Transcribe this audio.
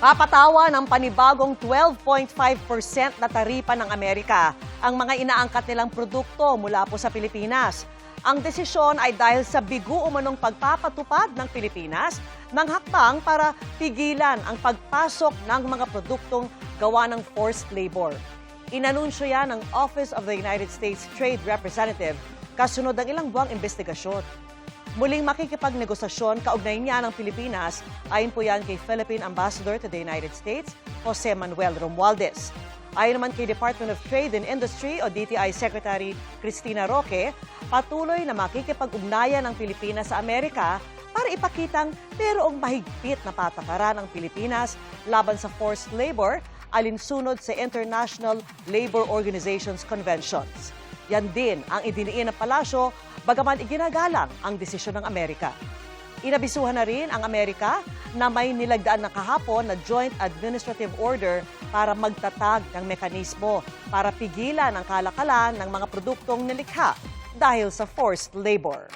Papatawa ng panibagong 12.5% na taripa ng Amerika ang mga inaangkat nilang produkto mula po sa Pilipinas. Ang desisyon ay dahil sa bigo umanong pagpapatupad ng Pilipinas ng hakbang para pigilan ang pagpasok ng mga produktong gawa ng forced labor. Inanunsyo yan ng Office of the United States Trade Representative kasunod ng ilang buwang investigasyon. Muling makikipagnegosasyon kaugnay niya ng Pilipinas, ayon po yan kay Philippine Ambassador to the United States, Jose Manuel Romualdez. Ayon naman kay Department of Trade and Industry o DTI Secretary Cristina Roque, patuloy na makikipag-ugnayan ng Pilipinas sa Amerika para ipakitang mayroong mahigpit na patakaran ng Pilipinas laban sa forced labor alinsunod sa International Labor Organization's conventions. Yan din ang idiniin ng palasyo, bagaman iginagalang ang desisyon ng Amerika. Inabisuhan na rin ang Amerika na may nilagdaan na kahapon na Joint Administrative Order para magtatag ng mekanismo para pigilan ang kalakalan ng mga produktong nilikha dahil sa forced labor.